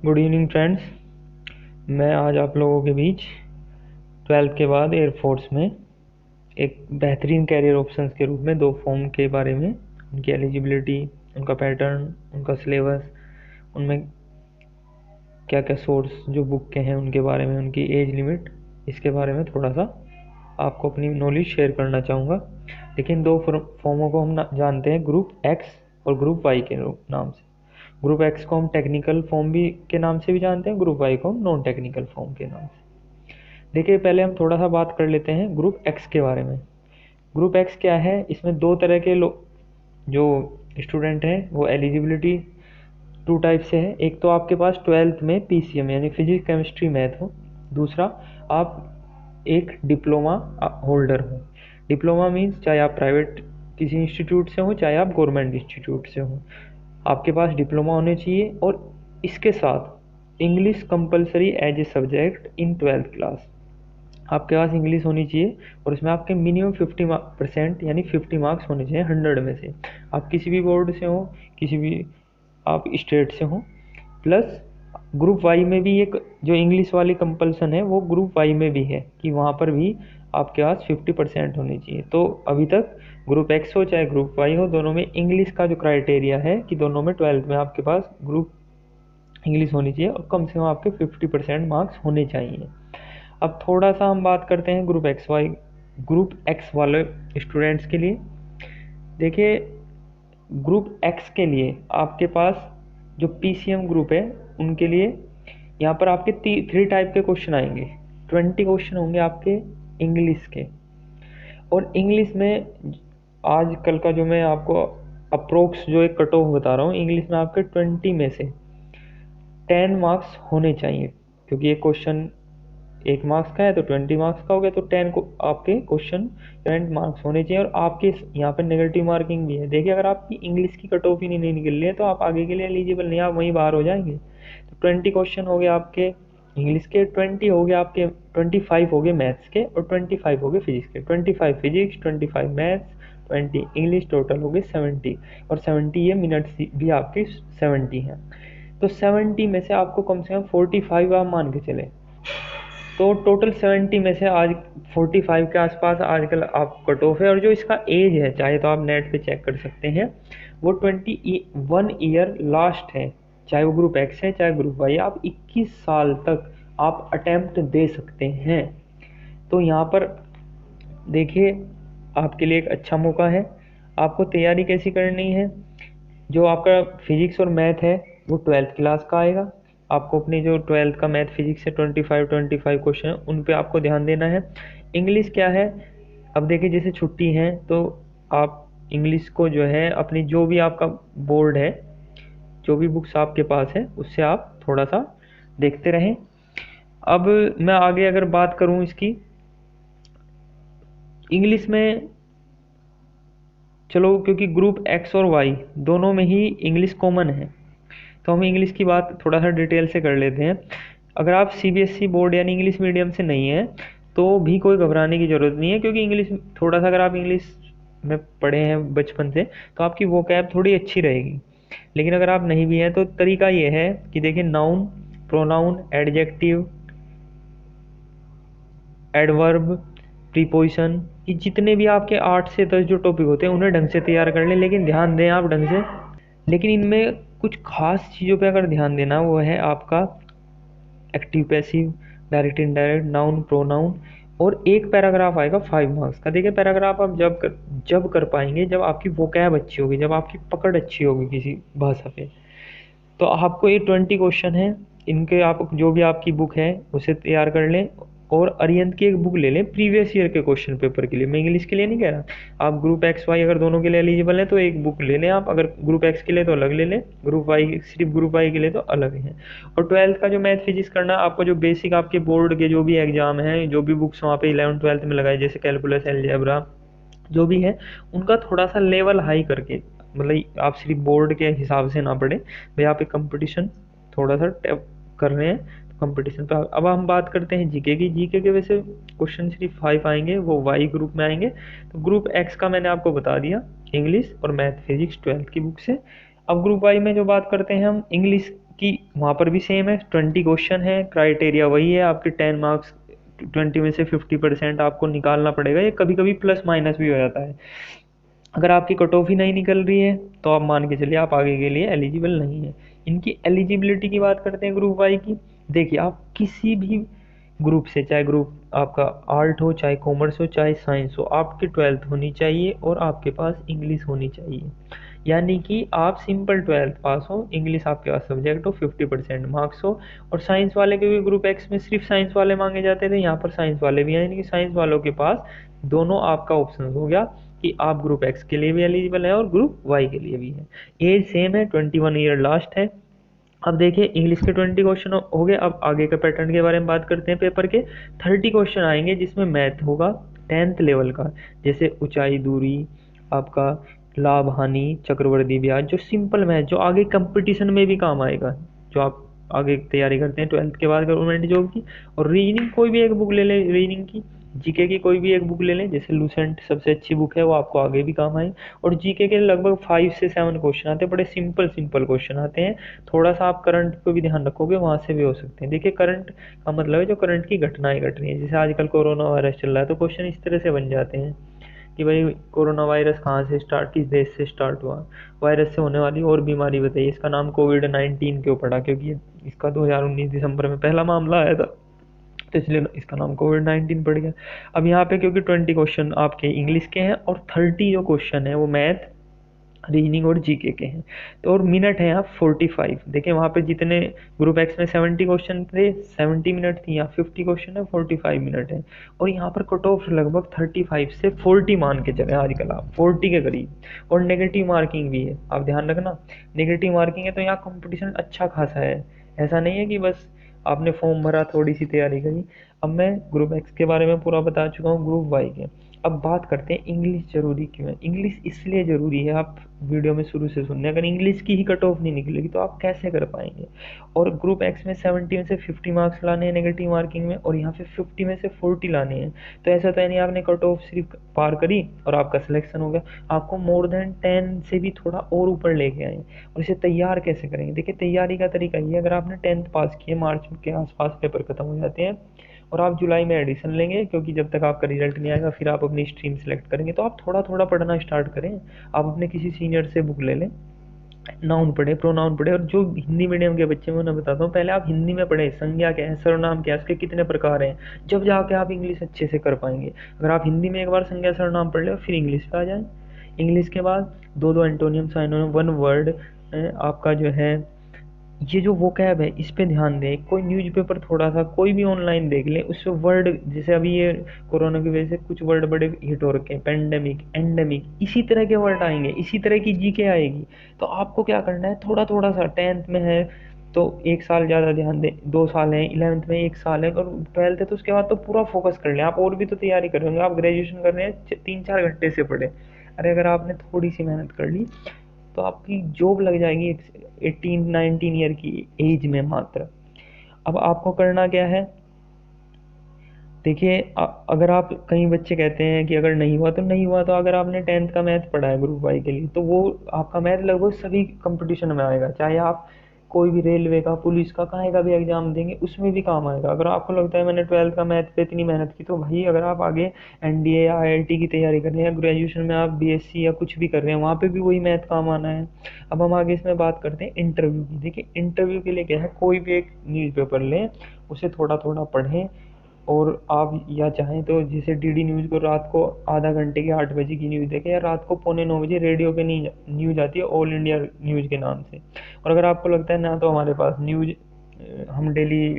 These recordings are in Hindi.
Good evening friends. मैं आज आप लोगों के बीच 12th के बाद एयरफोर्स में एक बेहतरीन कैरियर ऑप्शंस के रूप में दो फॉर्म के बारे में, उनकी एलिजिबिलिटी, उनका पैटर्न, उनका सिलेबस, उनमें क्या क्या सोर्स जो बुक के हैं उनके बारे में, उनकी एज लिमिट, इसके बारे में थोड़ा सा आपको अपनी नॉलेज शेयर करना चाहूँगा। लेकिन दो फॉर्मों को हम जानते हैं, ग्रुप एक्स और ग्रुप वाई के नाम से। ग्रुप एक्स को हम टेक्निकल फॉर्म भी के नाम से भी जानते हैं, ग्रुप वाई को हम नॉन टेक्निकल फॉर्म के नाम से। देखिए, पहले हम थोड़ा सा बात कर लेते हैं ग्रुप एक्स के बारे में। ग्रुप एक्स क्या है? इसमें दो तरह के जो स्टूडेंट हैं वो एलिजिबिलिटी टू टाइप से है। एक तो आपके पास 12th में PCM यानी फिजिक्स केमिस्ट्री मैथ हो, दूसरा आप एक डिप्लोमा होल्डर हो। डिप्लोमा मीन्स चाहे आप प्राइवेट किसी इंस्टीट्यूट से हो, चाहे आप गवर्नमेंट इंस्टीट्यूट से हो, आपके पास डिप्लोमा होने चाहिए। और इसके साथ English compulsory as a subject in 12th class आपके पास इंग्लिश होनी चाहिए। और इसमें आपके मिनिमम 50% यानी 50 मार्क्स होने चाहिए 100 में से। आप किसी भी बोर्ड से हो, किसी भी आप स्टेट से हो। प्लस ग्रुप वाई में भी एक जो इंग्लिश वाली कंपल्सन है वो ग्रुप वाई में भी है कि वहाँ पर भी आपके पास 50% होनी चाहिए। तो अभी तक ग्रुप एक्स हो चाहे ग्रुप वाई हो, दोनों में इंग्लिश का जो क्राइटेरिया है कि दोनों में 12th में आपके पास ग्रुप इंग्लिश होनी चाहिए और कम से कम आपके 50% मार्क्स होने चाहिए। अब थोड़ा सा हम बात करते हैं ग्रुप एक्स वाले स्टूडेंट्स के लिए। देखिए, ग्रुप एक्स के लिए आपके पास जो PCM ग्रुप है उनके लिए यहाँ पर आपके 3 टाइप के क्वेश्चन आएंगे। 20 क्वेश्चन होंगे आपके इंग्लिश के। और इंग्लिश में आजकल का जो मैं आपको अप्रोक्स जो एक कट ऑफ बता रहा हूँ, इंग्लिश में आपके 20 में से 10 मार्क्स होने चाहिए, क्योंकि एक क्वेश्चन 1 मार्क्स का है तो 20 मार्क्स का हो गया, तो 10 को आपके क्वेश्चन 10 मार्क्स होने चाहिए। और आपके यहाँ पर नेगेटिव मार्किंग भी है। देखिए, अगर आपकी इंग्लिश की कट ऑफ ही नहीं निकल रही है तो आप आगे के लिए एलिजिबल नहीं, आप वहीं बाहर हो जाएंगे। तो 20 क्वेश्चन हो गए आपके इंग्लिश के, 20 हो गए आपके, 25 हो गए मैथ्स के और 25 हो गए फिजिक्स के। 25 फिजिक्स, 25 मैथ्स, 20 इंग्लिश, टोटल हो गए 70। और 70 ये मिनट्स भी आपके 70 हैं। तो 70 में से आपको कम से कम 45 आप मान के चले, तो टोटल 70 में से आज 45 के आसपास आजकल आप कट ऑफ है। और जो इसका एज है, चाहे तो आप नेट पे चेक कर सकते हैं, वो 21 ईयर लास्ट है। चाहे वो ग्रुप एक्स है चाहे ग्रुप वाई, आप 21 साल तक आप अटेम्प्ट दे सकते हैं। तो यहाँ पर देखिए, आपके लिए एक अच्छा मौका है। आपको तैयारी कैसी करनी है? जो आपका फिजिक्स और मैथ है वो 12th क्लास का आएगा। आपको अपनी जो 12th का मैथ फिजिक्स से 25 क्वेश्चन है उन पे आपको ध्यान देना है। इंग्लिश क्या है? अब देखिए, जैसे छुट्टी है तो आप इंग्लिश को जो है अपनी जो भी आपका बोर्ड है, जो भी बुक्स आपके पास है उससे आप थोड़ा सा देखते रहें। अब मैं आगे अगर बात करूं इसकी, इंग्लिश में चलो, क्योंकि ग्रुप एक्स और वाई दोनों में ही इंग्लिश कॉमन है तो हम इंग्लिश की बात थोड़ा सा डिटेल से कर लेते हैं। अगर आप CBSE बोर्ड यानी इंग्लिश मीडियम से नहीं है तो भी कोई घबराने की ज़रूरत नहीं है, क्योंकि इंग्लिश थोड़ा सा अगर आप इंग्लिश में पढ़े हैं बचपन से तो आपकी वोकैब थोड़ी अच्छी रहेगी। लेकिन अगर आप नहीं भी हैं तो तरीका ये है कि देखिए, noun, pronoun, adjective, adverb, preposition, ये जितने भी आपके 8 से 10 जो टॉपिक होते हैं उन्हें ढंग से तैयार कर लें। लेकिन ध्यान दें आप ढंग से, लेकिन इनमें कुछ खास चीज़ों पे अगर ध्यान देना, वो है आपका active passive, direct indirect, noun, pronoun. और एक पैराग्राफ आएगा 5 मार्क्स का। देखिए, पैराग्राफ आप जब कर पाएंगे जब आपकी वोकैब अच्छी होगी, जब आपकी पकड़ अच्छी होगी किसी भाषा पे। तो आपको ये 20 क्वेश्चन है, इनके आप जो भी आपकी बुक है उसे तैयार कर लें। और अरिहंत की एक बुक ले लें प्रीवियस ईयर के क्वेश्चन पेपर के लिए। मैं इंग्लिश के लिए नहीं कह रहा, आप ग्रुप एक्स वाई अगर दोनों के लिए एलिजिबल हैं तो एक बुक ले लें आप। अगर ग्रुप एक्स के लिए तो अलग ले लें, ग्रुप वाई, सिर्फ ग्रुप वाई के लिए तो अलग है। और 12th का जो मैथ फिजिक्स करना, आपको जो बेसिक आपके बोर्ड के जो भी एग्जाम हैं, जो भी बुक्स वहाँ पे 11th 12th में लगाए, जैसे कैलकुलस, अलजेब्रा, जो भी है, उनका थोड़ा सा लेवल हाई करके, मतलब आप सिर्फ बोर्ड के हिसाब से ना पढ़ें भाई, आप एक कंपटीशन थोड़ा सा कर रहे हैं तो कंपटीशन पे। अब हम बात करते हैं जीके की। जीके के वैसे क्वेश्चन सिर्फ 5 आएंगे, वो वाई ग्रुप में आएंगे। तो ग्रुप एक्स का मैंने आपको बता दिया, इंग्लिश और मैथ फिजिक्स 12th की बुक से। अब ग्रुप वाई में जो बात करते हैं हम, इंग्लिश कि वहाँ पर भी सेम है, 20 क्वेश्चन है, क्राइटेरिया वही है, आपके 10 मार्क्स 20 में से 50% आपको निकालना पड़ेगा। ये कभी कभी प्लस माइनस भी हो जाता है। अगर आपकी कट ऑफ ही नहीं निकल रही है तो आप मान के चलिए आप आगे के लिए एलिजिबल नहीं है। इनकी एलिजिबिलिटी की बात करते हैं ग्रुप वाई की। देखिए आप किसी भी ग्रुप से, चाहे ग्रुप आपका आर्ट हो, चाहे कॉमर्स हो, चाहे साइंस हो, आपकी 12th होनी चाहिए और आपके पास इंग्लिश होनी चाहिए। यानी कि आप सिंपल 12th पास हो, इंग्लिश आपके पास सब्जेक्ट हो, 50% मार्क्स हो। और साइंस वाले के भी ग्रुप एक्स में सिर्फ साइंस वाले मांगे जाते थे, यहाँ पर साइंस वाले भी हैं, यानी कि साइंस वालों के पास दोनों आपका ऑप्शन हो गया कि आप ग्रुप एक्स के लिए भी एलिजिबल हैं और ग्रुप वाई के लिए भी हैं। एज सेम है, 21 ईयर लास्ट है। अब देखिए इंग्लिश के 20 क्वेश्चन हो गए। अब आगे के पैटर्न के बारे में बात करते हैं। पेपर के 30 क्वेश्चन आएंगे जिसमें मैथ होगा 10th लेवल का, जैसे ऊंचाई, दूरी, आपका लाभ हानि, चक्रवृद्धि ब्याज, जो सिंपल मैथ जो आगे कंपटीशन में भी काम आएगा, जो आप आगे तैयारी करते हैं 12th के बाद गवर्नमेंट जॉब की। और रीजनिंग कोई भी एक बुक ले लें, रीजनिंग की, जीके की कोई भी एक बुक ले लें, जैसे लूसेंट सबसे अच्छी बुक है, वो आपको आगे भी काम आए। और जीके के लगभग 5 से 7 क्वेश्चन आते हैं, बड़े सिंपल सिंपल क्वेश्चन आते हैं। थोड़ा सा आप करंट को भी ध्यान रखोगे, वहाँ से भी हो सकते हैं। देखिए करंट का मतलब है जो करंट की घटनाएं घट रही हैं, जैसे आजकल कोरोना वायरस चल रहा है, तो क्वेश्चन इस तरह से बन जाते हैं कि भाई कोरोना वायरस कहाँ से स्टार्ट, किस देश से स्टार्ट हुआ, वायरस से होने वाली और बीमारी बताइए। इसका नाम कोविड-19 क्यों पड़ा, क्योंकि इसका 2019 दिसंबर में पहला मामला आया था, तो इसलिए इसका नाम कोविड-19 पड़ गया। अब यहाँ पे क्योंकि 20 क्वेश्चन आपके इंग्लिश के हैं और 30 जो क्वेश्चन है वो मैथ, रीजनिंग और जीके के हैं। तो और मिनट है यहाँ 45। देखिए वहाँ पे जितने ग्रुप एक्स में 70 क्वेश्चन थे, 70 मिनट थी, यहाँ 50 क्वेश्चन है, 45 मिनट है। और यहाँ पर कट ऑफ लगभग 35 से 40 मान के चले आजकल आप, 40 के करीब। और नेगेटिव मार्किंग भी है, आप ध्यान रखना, नेगेटिव मार्किंग है, तो यहाँ कंपटीशन अच्छा खासा है। ऐसा नहीं है कि बस आपने फॉर्म भरा, थोड़ी सी तैयारी करी। अब मैं ग्रुप एक्स के बारे में पूरा बता चुका हूँ, ग्रुप वाई के। अब बात करते हैं इंग्लिश जरूरी क्यों है। इंग्लिश इसलिए जरूरी है, आप वीडियो में शुरू से सुनने, अगर इंग्लिश की ही कट ऑफ नहीं निकलेगी तो आप कैसे कर पाएंगे। और ग्रुप एक्स में 70 में से 50 मार्क्स लाने हैं नेगेटिव मार्किंग में, और यहाँ पे 50 में से 40 लाने हैं। तो ऐसा तो नहीं आपने कट ऑफ सिर्फ पार करी और आपका सिलेक्शन हो गया, आपको मोर देन 10 से भी थोड़ा और ऊपर लेके आए। और इसे तैयार कैसे करेंगे। देखिए तैयारी का तरीका ये, अगर आपने 10th पास किए, मार्च के आसपास पेपर खत्म हो जाते हैं और आप जुलाई में एडिशन लेंगे, क्योंकि जब तक आपका रिजल्ट नहीं आएगा फिर आप अपनी स्ट्रीम सेलेक्ट करेंगे, तो आप थोड़ा थोड़ा पढ़ना स्टार्ट करें। आप अपने किसी सीनियर से बुक ले लें, नाउन पढ़े, प्रोनाउन पढ़े। और जो हिंदी मीडियम के बच्चे मैं उन्हें बताता हूँ, पहले आप हिंदी में पढ़े, संज्ञा क्या है, सर्वनाम क्या है, उसके कितने प्रकार हैं, जब जाके आप इंग्लिश अच्छे से कर पाएंगे। अगर आप हिंदी में एक बार संज्ञा सर्वनाम पढ़ ले फिर इंग्लिश पे आ जाए। इंग्लिश के बाद दो दो एंटोनियम साइनोनिम, वन वर्ड आपका जो है, ये जो वोकैब है इस पे ध्यान दें। कोई न्यूज़पेपर थोड़ा सा कोई भी ऑनलाइन देख लें, उससे वर्ड, जैसे अभी ये कोरोना की वजह से कुछ वर्ड बड़े हिट हो रखे हैं, पेंडेमिक, एंडेमिक, इसी तरह के वर्ड आएंगे, इसी तरह की जीके आएगी। तो आपको क्या करना है, थोड़ा थोड़ा सा, 10th में है तो 1 साल ज़्यादा ध्यान दें, 2 साल है, 11th में 1 साल है, और 12th है तो उसके बाद तो पूरा फोकस कर लें। आप और भी तो तैयारी कर रहे होंगे, आप ग्रेजुएशन कर रहे हैं, 3-4 घंटे से पढ़े। अरे अगर आपने थोड़ी सी मेहनत कर ली तो आपकी जॉब लग जाएगी 18-19 ईयर की एज में मात्र। अब आपको करना क्या है, देखिए अगर आप, कई बच्चे कहते हैं कि अगर नहीं हुआ तो नहीं हुआ, तो अगर आपने 10th का मैथ पढ़ा है ग्रुप वाई के लिए, तो वो आपका मैथ लगभग सभी कंपटीशन में आएगा, चाहे आप कोई भी रेलवे का, पुलिस का, कहीं का भी एग्जाम देंगे उसमें भी काम आएगा। अगर आपको लगता है मैंने 12th का मैथ पे इतनी मेहनत की, तो भाई अगर आप आगे एनडीए या आईआईटी की तैयारी कर रहे हैं, ग्रेजुएशन में आप बीएससी या कुछ भी कर रहे हैं, वहाँ पे भी वही मैथ काम आना है। अब हम आगे इसमें बात करते हैं इंटरव्यू की। देखिए इंटरव्यू के लिए क्या है, कोई भी एक न्यूज़पेपर लें, उसे थोड़ा थोड़ा पढ़ें। और आप या चाहें तो जैसे डीडी न्यूज़ को रात को आधा घंटे की 8 बजे की न्यूज़ देखें, या रात को 8:45 रेडियो पे न्यूज़ आती है ऑल इंडिया न्यूज़ के नाम से। और अगर आपको लगता है ना तो हमारे पास न्यूज़, हम डेली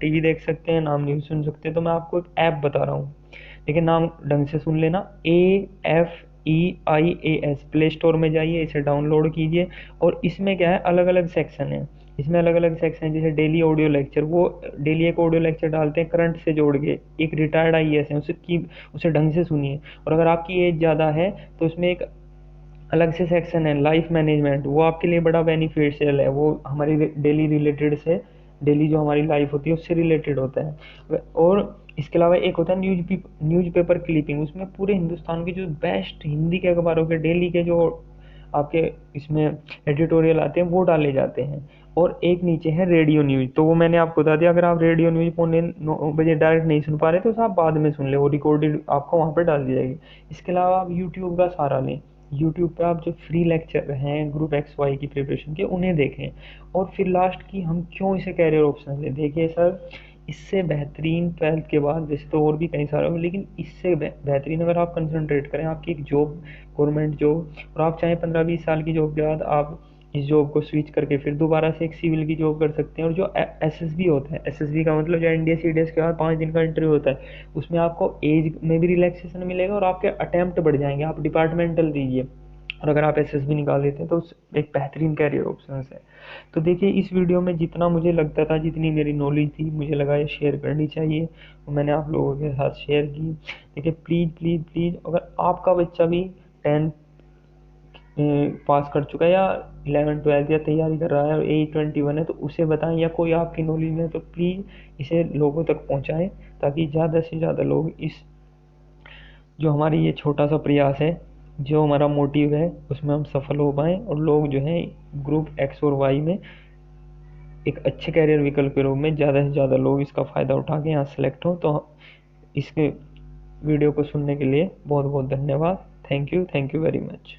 टीवी देख सकते हैं, नाम न्यूज़ सुन सकते हैं, तो मैं आपको एक ऐप बता रहा हूँ। देखिए नाम ढंग से सुन लेना, AFEIAS, प्ले स्टोर में जाइए, इसे डाउनलोड कीजिए। और इसमें क्या है, अलग अलग सेक्शन है, इसमें अलग अलग सेक्शन है, जैसे डेली ऑडियो लेक्चर, वो डेली एक ऑडियो लेक्चर डालते हैं करंट से जोड़ के, एक रिटायर्ड आईएएस है उसे ढंग से सुनिए। और अगर आपकी एज ज़्यादा है तो उसमें एक अलग से सेक्शन है लाइफ मैनेजमेंट, वो आपके लिए बड़ा बेनिफिशियल है, वो हमारी डेली रिलेटेड से, डेली जो हमारी लाइफ होती है उससे रिलेटेड होता है। और इसके अलावा एक होता है न्यूज़पेपर क्लिपिंग, उसमें पूरे हिंदुस्तान के जो बेस्ट हिंदी के अखबारों के डेली के जो आपके इसमें एडिटोरियल आते हैं वो डाले जाते हैं। और एक नीचे है रेडियो न्यूज़। तो वो मैंने आपको बता दिया, अगर आप रेडियो न्यूज़ पौने 9 बजे डायरेक्ट नहीं सुन पा रहे तो आप बाद में सुन ले, वो रिकॉर्डेड आपको वहाँ पर डाल दी जाएगी। इसके अलावा आप यूट्यूब का सहारा लें। यूट्यूब पे आप जो फ्री लेक्चर हैं ग्रुप एक्स वाई की प्रिपरेशन के, उन्हें देखें। और फिर लास्ट की हम क्यों इसे कैरियर ऑप्शन लें। देखिए सर, इससे बेहतरीन 12th के बाद, वैसे तो और भी कई सारे हो, लेकिन इससे बेहतरीन अगर आप कंसंट्रेट करें आपकी एक जॉब, गवर्नमेंट जॉब, और आप चाहें 15-20 साल की जॉब के बाद आप इस जॉब को स्विच करके फिर दोबारा से एक सिविल की जॉब कर सकते हैं। और जो एसएसबी होता है, एसएसबी का मतलब जो एनडीए सीडीएस के बाद 5 दिन का इंटरव्यू होता है, उसमें आपको एज में भी रिलैक्सेशन मिलेगा और आपके अटेम्प्ट बढ़ जाएंगे। आप डिपार्टमेंटल दीजिए, और अगर आप एसएसबी निकाल देते हैं तो एक बेहतरीन कैरियर ऑप्शन है। तो देखिए, इस वीडियो में जितना मुझे लगता था, जितनी मेरी नॉलेज थी, मुझे लगा ये शेयर करनी चाहिए, और मैंने आप लोगों के साथ शेयर की। देखिए प्लीज़ प्लीज़ प्लीज़, अगर आपका बच्चा भी 10 पास कर चुका है या 11-12 या तैयारी कर रहा है और A21 है, तो उसे बताएं, या कोई आपकी नॉलेज में है तो प्लीज़ इसे लोगों तक पहुंचाएं, ताकि ज़्यादा से ज़्यादा लोग इस जो हमारी ये छोटा सा प्रयास है, जो हमारा मोटिव है, उसमें हम सफल हो पाएँ, और लोग जो हैं ग्रुप एक्स और वाई में एक अच्छे कैरियर विकल्प के रूप में ज़्यादा से ज़्यादा लोग इसका फ़ायदा उठा के यहाँ सेलेक्ट हों। तो इसके वीडियो को सुनने के लिए बहुत बहुत धन्यवाद। Thank you very much.